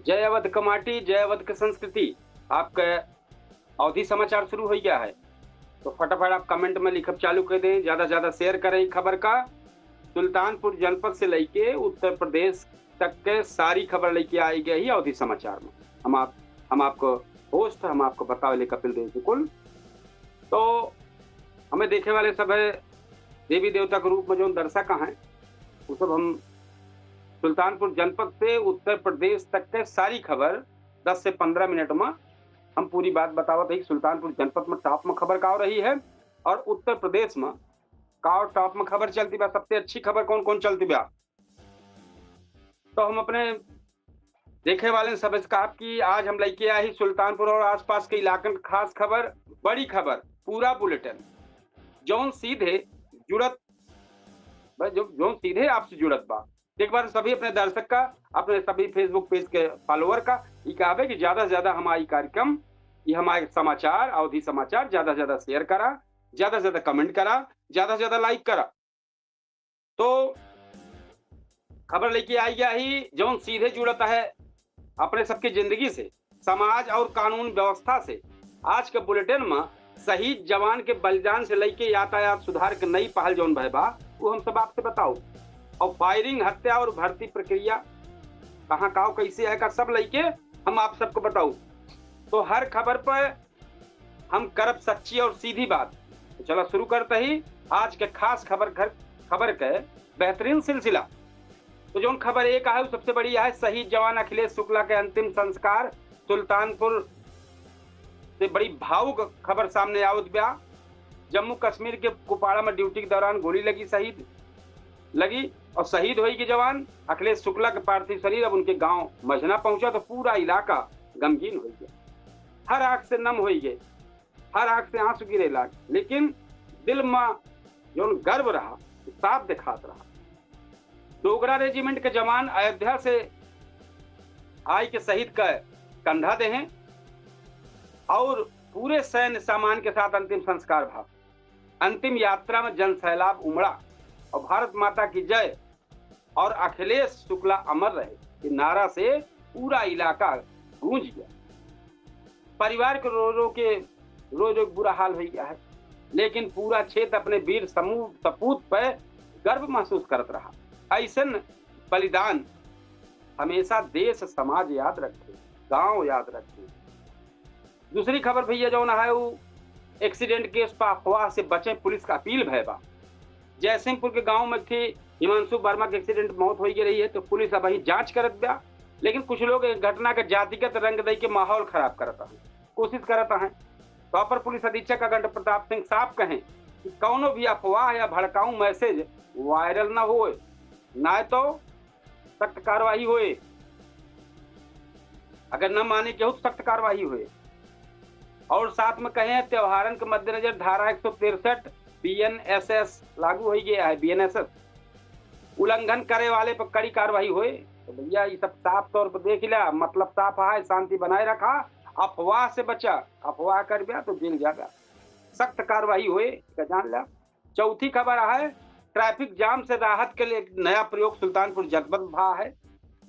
जय अवध का माटी, जय अवध की संस्कृति। आपका अवधि समाचार शुरू हो गया है, तो फटाफट आप कमेंट में लिखब चालू कर दें, ज्यादा से ज्यादा शेयर करें खबर का। सुल्तानपुर जनपद से लेके उत्तर प्रदेश तक के सारी खबर लेके आई गई है अवधि समाचार में। हम आपको होस्ट, हम आपको बतावे कपिल देव कुल। तो हमें देखने वाले सब है देवी देवता के रूप में जो दर्शक हैं, वो सब हम सुल्तानपुर जनपद से उत्तर प्रदेश तक के सारी खबर 10 से 15 मिनट में हम पूरी बात बतावत है। सुल्तानपुर जनपद में टॉप में खबर का हो रही है और उत्तर प्रदेश में का टॉप में खबर चलती बा। सबसे अच्छी खबर कौन कौन चलती बा, तो हम अपने देखे वाले सब कहा कि आज हम लेके आए ही सुल्तानपुर और आसपास के इलाकन खास खबर, बड़ी खबर, पूरा बुलेटिन जौन सीधे जुड़त जो सीधे आपसे जुड़त बा। एक बार सभी अपने दर्शक का, अपने सभी फेसबुक पेज के फॉलोअर का ये कहा कि ज्यादा से ज्यादा हमारी कार्यक्रम, ये हमारे समाचार, अवधि समाचार ज्यादा से ज्यादा शेयर करा, ज्यादा से ज्यादा कमेंट करा, ज्यादा से ज्यादा लाइक करा। तो खबर लेके आई गया ही जौन सीधे जुड़ता है अपने सबकी जिंदगी से, समाज और कानून व्यवस्था से। आज के बुलेटिन में शहीद जवान के बलिदान से लेके यातायात सुधार के नई पहल जौन भय बा वो हम सब आपसे बताओ, और फायरिंग, हत्या और भर्ती प्रक्रिया कहाँ का कैसे है का सब लेके हम आप सबको बताओ। तो हर खबर पर हम करब सच्ची और सीधी बात। तो चलो शुरू करते ही आज के खास खबर के बेहतरीन सिलसिला। तो जो खबर एक है वो सबसे बड़ी है, शहीद जवान अखिलेश शुक्ला के अंतिम संस्कार। सुल्तानपुर से बड़ी भावुक खबर सामने आवत बा। जम्मू कश्मीर के कुपवाड़ा में ड्यूटी के दौरान गोली लगी और शहीद हुई के जवान अखिलेश शुक्ला के पार्थिव शरीर अब उनके गांव मझना पहुंचा तो पूरा इलाका गमगीन हो गया। हर आंख से नम हो गए, हर आंख से आंसू गिरे लाग, लेकिन दिल में जो गर्व रहा साफ दिखात रहा। डोगरा रेजिमेंट के जवान अयोध्या से आई के शहीद का कंधा दे हैं और पूरे सैन्य सामान के साथ अंतिम संस्कार भाव। अंतिम यात्रा में जन सैलाब उमड़ा और भारत माता की जय और अखिलेश शुक्ला अमर रहे कि नारा से पूरा इलाका गूंज गया। परिवार के रोज बुरा हाल हो गया है, लेकिन पूरा क्षेत्र अपने वीर समूह सपूत पर गर्व महसूस करत रहा। ऐसन बलिदान हमेशा देश समाज याद रखे, गांव याद रखे। दूसरी खबर भैया जो है वो एक्सीडेंट केस पर अफवाह से बचे, पुलिस का अपील भयबा। जयसिंहपुर के गांव में थी हिमांशु वर्मा के एक्सीडेंट मौत हो रही है, तो पुलिस अब वही जांच करत बा। लेकिन कुछ लोग घटना के जातिगत रंग दे के माहौल खराब करता है, कोशिश करता है। तो अपर पुलिस अधीक्षक अखंड प्रताप सिंह साहब कहें कि कौनो भी अफवाह या भड़काऊ मैसेज वायरल न हो, ना तो सख्त कार्रवाई होए। अगर न माने के हो तो सख्त कार्रवाई हुए। और साथ में कहें त्योहारन के मद्देनजर धारा 163 बीएनएसएस लागू हो गया है। बीएनएसएस उल्लंघन करे वाले पर कड़ी कार्रवाई हुए। तो भैया ये सब साफ तौर पर देख लिया, मतलब साफ है, शांति बनाए रखा, अफवाह से बचा, अफवाह कर दिया तो जेल जाएगा, सख्त कार्रवाई हुए जान लिया। चौथी खबर है ट्रैफिक जाम से राहत के लिए नया प्रयोग सुल्तानपुर जनपद भा है।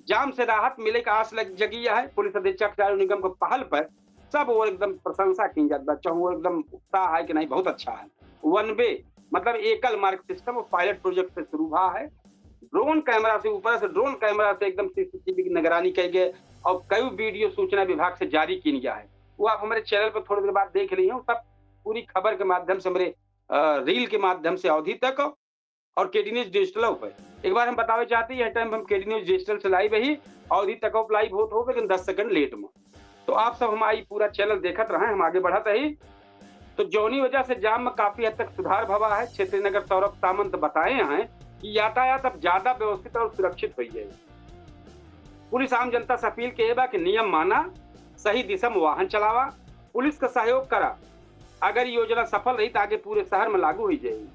जाम से राहत मिले का आस जगी है। पुलिस अधीक्षक चालू निगम को पहल पर सब वो एकदम प्रशंसा की जाती, बच्चा वो एकदम उत्साह है कि नहीं बहुत अच्छा है। वन वे मतलब एकल मार्ग सिस्टम और पायलट प्रोजेक्ट से शुरू हुआ है। ड्रोन कैमरा से, ऊपर से ड्रोन कैमरा से एकदम सीसीटीवी की निगरानी की गई और कई वीडियो सूचना विभाग से जारी की गया है। वो आप हमारे चैनल पर थोड़ी देर बाद देख ली है। सब पूरी खबर के माध्यम से, हमारे रील के माध्यम से अवधि तक और केडी न्यूज डिजिटल पर एक बार हम बतावे चाहते हैं, टाइम हम केडी न्यूज डिजिटल से लाइव ही अवधि तक लाइव हो लेकिन 10 सेकंड लेट में। तो आप सब हमारी पूरा चैनल देखत रहे, हम आगे बढ़त रही। तो जौनी वजह से जाम में काफी हद तक सुधार भवा है। क्षेत्रीय नगर सौरभ सामंत बताए हैं कि यातायात अब ज्यादा व्यवस्थित और सुरक्षित हो गई। पुलिस आम जनता से अपील के बा कि नियम माना, सही दिशा में वाहन चलावा, पुलिस का सहयोग करा। अगर योजना सफल रही तो आगे पूरे शहर में लागू हो जाएगी।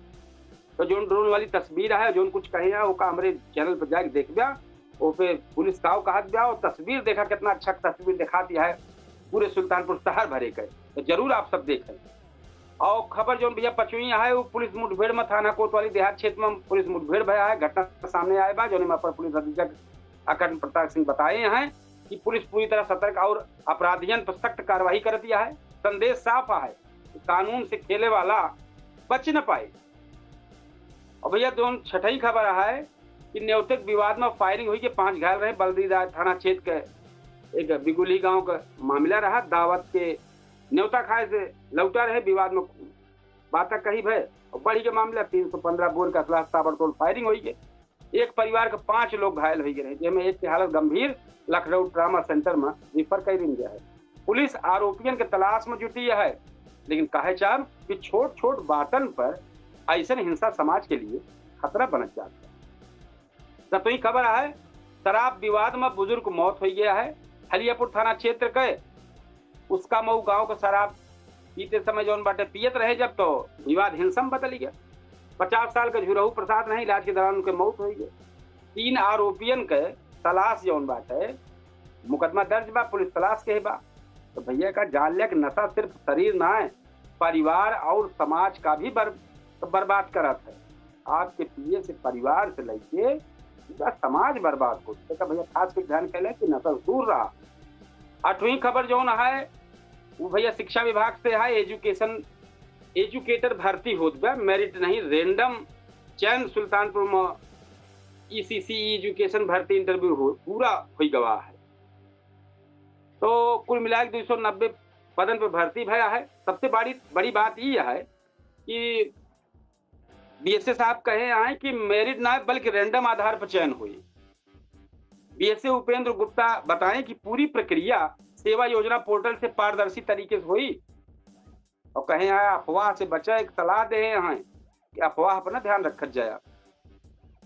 तो जो ड्रोन वाली तस्वीर है, जो कुछ कहे वो का हमारे चैनल पर जाके देख दिया, वो पे पुलिस का कहा दिया और तस्वीर देखा, कितना अच्छा तस्वीर दिखा दिया है पूरे सुल्तानपुर शहर भरे के। तो जरूर आप सब देखें। और खबर जो भैया पचुई है वो पुलिस मुठभेड़ में थाना कोतवाली देहात क्षेत्र में पुलिस मुठभेड़ भया है। घटना सामने आए बा जो अपर पुलिस अधीक्षक अखंड प्रताप सिंह बताए हैं कि पुलिस पूरी तरह सतर्क और अपराधियन पर सख्त कार्रवाई कर दिया है। संदेश साफ है कि कानून से खेले वाला बच न पाए। और भैया दोनों छठी खबर है कि न्योतक विवाद में फायरिंग हुई के 5 घायल रहे। बल्दीराज थाना क्षेत्र के एक बिगुली गांव का मामला रहा। दावत के न्योता खाए से लौटा रहे, विवाद में बात कही भय और बड़ी के मामला 315 बोर का खिलाफ ताबड़तोड़ फायरिंग हुई है। एक परिवार के 5 लोग घायल हो गए, जिसमें एक की हालत गंभीर लखनऊ ट्रामा सेंटर में रिफर कर दी गया है। पुलिस आरोपियों के तलाश में जुटी है, लेकिन कहे चाह कि छोट छोट बातन पर ऐसा हिंसा समाज के लिए खतरा बन जाता है। सतवीं खबर है, शराब विवाद में बुजुर्ग मौत हो गया है। हलियापुर थाना क्षेत्र के उसका मऊ गांव को शराब पीते समय जौन बाटे पियत रहे जब, तो विवाद हिंसा में बदल गया। 50 साल के झुरहू प्रसाद नहीं, इलाज के दौरान उनके मौत हो गई। 3 आरोपियन के तलाश जौन बाटे मुकदमा दर्ज बा, पुलिस तलाश के बा। तो भैया का जान लिया कि नशा सिर्फ शरीर ना है, परिवार और समाज का भी बर्बाद करत है। आपके पिए से परिवार से लेके पूरा समाज बर्बाद हो तो भैया खास कर ध्यान कैले कि नशा दूर रहा। 8वीं खबर जौन है वो भैया शिक्षा विभाग से है। एजुकेटर भर्ती होत बा, मेरिट नहीं, रेंडम चयन सुल्तानपुर में ईसीसी एजुकेशन भर्ती इंटरव्यू हो पूरा हुई गवाह है। तो कुल मिलाकर 290 पदन पर भर्ती भया है। सबसे बड़ी बात ये है कि बीएसए साहब कहे हैं कि मेरिट ना बल्कि रैंडम आधार पर चयन हुई। बीएसए उपेंद्र गुप्ता बताएं कि पूरी प्रक्रिया सेवा योजना पोर्टल से पारदर्शी तरीके से हुई। और कहे हैं अफवाह से बचा, एक सलाह दे हैं कि अफवाह पर ना ध्यान रखा जाए।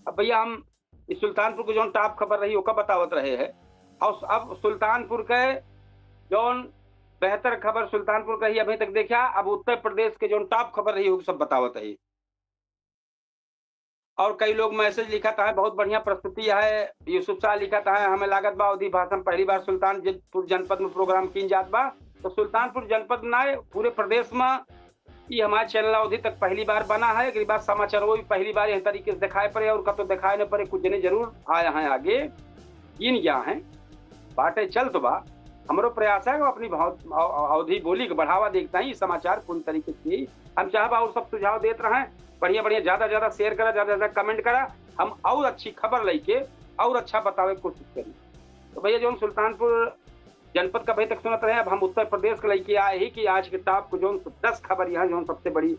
अब भैया हम इस सुल्तानपुर को जो टॉप खबर रही ओका बतावत रहे हैं। और अब सुल्तानपुर के जो बेहतर खबर सुल्तानपुर का ही अभी तक देखा, अब उत्तर प्रदेश के जो टॉप खबर रही वो सब बतावत रही। और कई लोग मैसेज लिखा था, बहुत बढ़िया प्रस्तुति है। यूसुफ शाह लिखा था, हमें लागत बा अवधि भाषण पहली बार सुल्तानपुर जनपद में प्रोग्राम की जात बा। तो सुल्तानपुर जनपद ना पूरे प्रदेश में ये हमारे चैनल अवधि तक पहली बार बना है। एक बात समाचार वो भी पहली बार इस तरीके से दिखाए पड़े और कब तो दिखाए न पड़े, कुछ जने जरूर आए हैं आगे इन गया है बाटे चल। तो बा हमारो प्रयास है अपनी अवधि बोली का बढ़ावा देखता ही समाचार पूरी तरीके से हम चाहबा और सब सुझाव देते रहे। बढ़िया बढ़िया ज्यादा शेयर करा, ज्यादा कमेंट करा, हम और अच्छी खबर लेके और अच्छा बतावे की कोशिश करी। तो भैया जो सुल्तानपुर जनपद का भाई तक सुनत रहे, अब हम उत्तर प्रदेश के लेके आए ही कि आज के टॉप को जो 10 खबर यहाँ जो सबसे बड़ी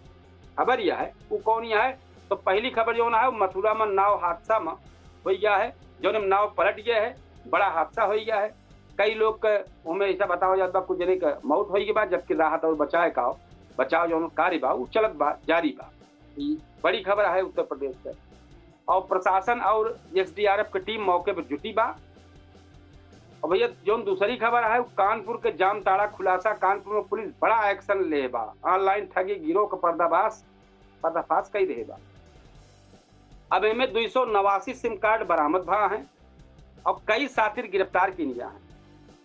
खबर यह है वो कौन यह है। तो पहली खबर जो है मथुरा में नाव हादसा में हो गया है, जो नाव पलट गया है, बड़ा हादसा हो गया है। कई लोग उनमें ऐसा बताओ जाता कुछ जने का मौत हो गई बा, जबकि राहत और बचाव जो कार्य बा वो चलत बा, जारी बा। बड़ी खबर है उत्तर प्रदेश से। और प्रशासन और एसडीआरएफ की टीम मौके पर जुटी बा। और भैया जो दूसरी खबर है कानपुर के जामताड़ा खुलासा, कानपुर में पुलिस बड़ा एक्शन ले बा, ऑनलाइन ठगी गिरोह का पर्दाफाश कई रहे बा। अब इनमें 289 सिम कार्ड बरामद भा है और कई साथी गिरफ्तार की गया है।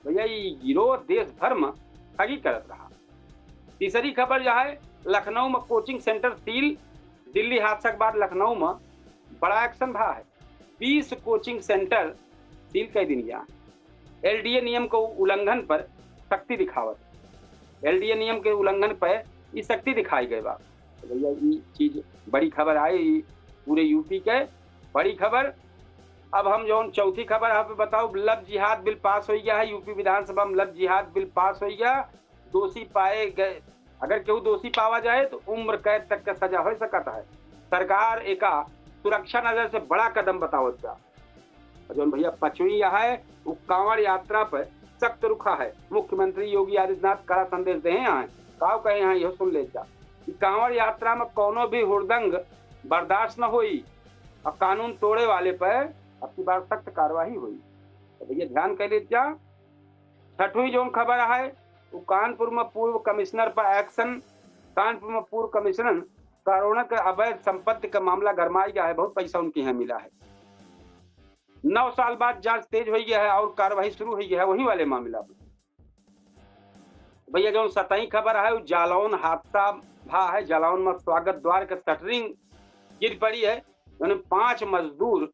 भैया ये गिरोह देश भर में ठगी करत रहा। तीसरी खबर यह है लखनऊ में कोचिंग सेंटर सील, दिल्ली हादसा के बाद लखनऊ में बड़ा एक्शन भा है। 20 कोचिंग सेंटर सील कर दी गया। एलडीए नियम को उल्लंघन पर सख्ती दिखावत, एलडीए नियम के उल्लंघन पर ये सख्ती दिखाई गई बा। तो भैया ये चीज बड़ी खबर आई पूरे यूपी के बड़ी खबर। अब हम जो चौथी खबर आप बताओ, लव जिहाद बिल पास हो गया है। यूपी विधानसभा में लव जिहाद बिल पास हो गया। दोषी पाए गए, अगर केहू दोषी पावा जाए तो उम्र कैद तक का सजा हो सकता है। सरकार एक सुरक्षा नजर से बड़ा कदम बतावत बा। जो भैया 5वीं है वो कांवड़ यात्रा पर सख्त रुखा है। मुख्यमंत्री योगी आदित्यनाथ कड़ा संदेश दे हैं, काव कहे हैं यह सुन ले जा कि कांवड़ यात्रा में कोनो भी हुड़दंग बर्दाश्त न हुई और कानून तोड़े वाले पर अब की बार सख्त कार्रवाई हुई। तो भैया ध्यान कर ले जा। 6वीं जो खबर है वो कानपुर में पूर्व कमिश्नर पर एक्शन। कानपुर में पूर्व कमिश्नर करोड़ों के अवैध संपत्ति का मामला गरमाया गया है, बहुत पैसा उनके यहाँ मिला है। 9 साल बाद जांच तेज हो गया है और कार्रवाई शुरू हो गया है वही वाले मामला में। भैया जो 7वीं खबर है वो जालौन हादसा भा है। जालौन में स्वागत द्वार का शटरिंग गिर पड़ी है, 5 मजदूर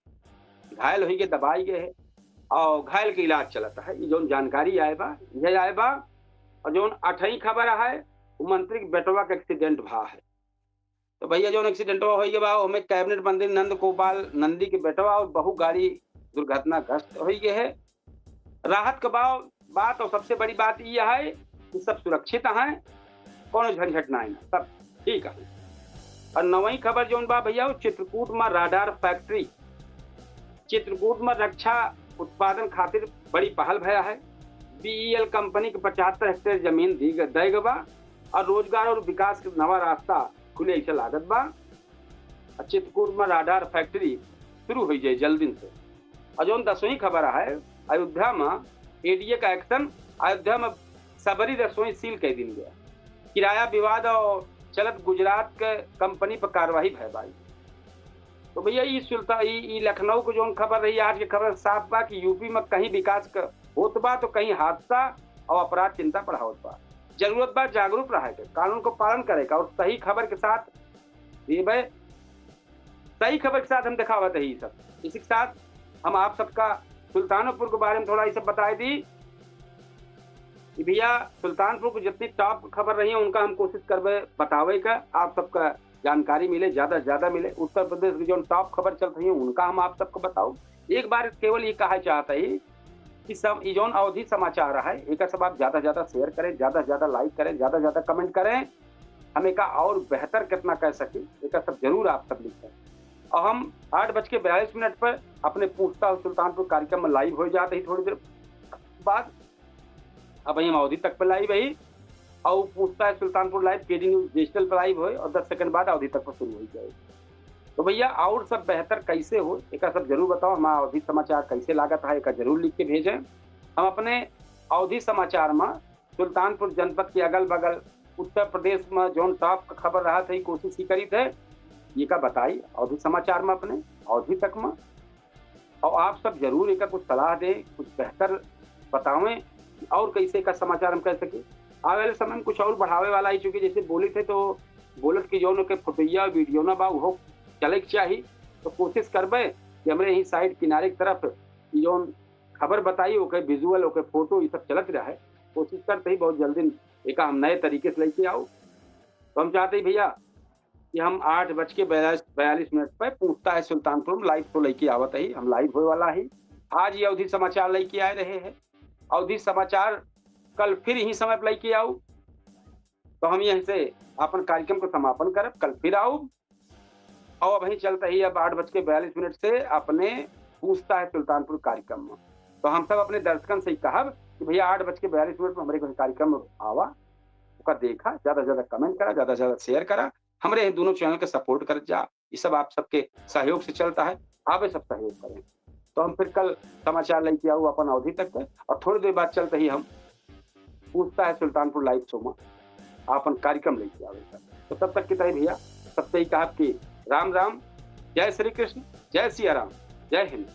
घायल हो गए, दबाई गए है। और घायल के इलाज चलता है। ये जो जानकारी आए बा यह आए बा। और जो 8वीं खबर है वो मंत्री के बेटवा का एक्सीडेंट भा है। तो भैया जो एक्सीडेंट हो गया बा हमें कैबिनेट मंत्री नंद गोपाल नंदी के बेटवा और बहु गाड़ी दुर्घटनाग्रस्त हो गए है। राहत के बात और सबसे बड़ी बात यह है कि सब सुरक्षित हैं, कोनो झंझट ना है, सब ठीक है। और 9वीं खबर जो बा भैया वो चित्रकूट में राडार फैक्ट्री, चित्रकूट में रक्षा उत्पादन खातिर बड़ी पहल भया है। बीईएल कंपनी के 75 हेक्टेयर जमीन दी बा और रोजगार और विकास के नवा रास्ता खुले ऐसे लागत बा। चित्रकूट में राडार फैक्ट्री शुरू हो जाए जल्दी से। और जो 10वीं खबर है अयोध्या में एडीए का एक्शन, अयोध्या में सबरी रसोई सील कर दी गया। किराया विवाद और चलत गुजरात के कंपनी पर कार्रवाई भय भाई। तो भैया ये लखनऊ को जो खबर रही आज की खबर साफ बा कि यूपी में कहीं विकास होत बा तो कहीं हादसा और अपराध चिंता बढ़ावत बा। जरूरत बा जागरूक रहे के, कानून को पालन करे का और सही खबर के साथ सही खबर के साथ हम दिखावत है। सब इसी के साथ हम आप सबका सुल्तानपुर के बारे में थोड़ा ये सब बताई दी कि भैया सुल्तानपुर को जितनी टॉप खबर रही है उनका हम कोशिश करबे बतावे का, आप सबका जानकारी मिले, ज्यादा से ज्यादा मिले। उत्तर प्रदेश की जो टॉप खबर चल रही है उनका हम आप सबको बताओ। एक बार केवल ये कहा चाहता है कि सब ये जो अवधि समाचार है एक सब आप ज्यादा से ज्यादा शेयर करें, ज्यादा से ज्यादा लाइक करें, ज्यादा से ज्यादा कमेंट करें। हम एक और बेहतर कितना कह सके एक सब जरूर आप सब लिखें। और हम 8:42 पर अपने पूछता हूँ सुल्तानपुर कार्यक्रम में लाइव हो जाते ही थोड़ी देर बाद। अब हम अवधि तक पर लाइव है और पूछता है Sultanpur live KD news digital पर लाइव हो और 10 सेकंड बाद अवधि तक पर शुरू हो जाए। तो भैया और सब बेहतर कैसे हो एक सब जरूर बताओ। हमारा अवधि समाचार कैसे लागत है एक जरूर लिख के भेजें। हम अपने अवधि समाचार में सुल्तानपुर जनपद के अगल बगल उत्तर प्रदेश में जो टॉप खबर रहा था कोशिश ही करी थे ये का बताई अवधि समाचार में अपने अवधि तक में। और आप सब जरूर एक कुछ सलाह दें, कुछ बेहतर बतावें और कैसे का समाचार हम कह सके। आने वाले समय में कुछ और बढ़ावे वाला ही, चूंकि जैसे बोले थे तो बोलत की जो के फोटोया वीडियो ना बा वो चले के चाहिए। तो कोशिश करबे कि हमारे यही साइड किनारे की तरफ जो खबर बताई ओके विजुअल ओके फोटो ये सब चलत रहा है। कोशिश करते ही बहुत जल्दी एक हम नए तरीके से लेके आओ। तो हम चाहते ही भैया कि हम 8:42 पर पूछता है सुल्तानपुर लाइव तो लेके आवत ही हम लाइव होने वाला ही। आज ये अवधि समाचार लेके आए रहे हैं। अवधि समाचार कल फिर यही समय पर लेके आओ। तो हम यहीं से अपन कार्यक्रम को समापन करब, कल फिर आओ। और वहीं चलता ही अब 8:42 से अपने पूछता है सुल्तानपुर कार्यक्रम में। तो हम सब अपने दर्शकन से कहब कि भैया 8:42 में हमारे कार्यक्रम आवा उसका देखा, ज्यादा से ज्यादा कमेंट करा, ज्यादा से ज्यादा शेयर करा, हमारे दोनों चैनल के सपोर्ट कर जा। ये सब आप सबके सहयोग से चलता है, आप सब सहयोग करें। तो हम फिर कल समाचार लेके आओ अपन अवधि तक और थोड़ी देर बाद चलते ही हम पूछता है सुल्तानपुर लाइव शो में अपन कार्यक्रम लेके आवेगा। तो तब तक की तरह भैया सबसे ही कहा कि राम राम, जय श्री कृष्ण, जय सिया राम, जय हिंद।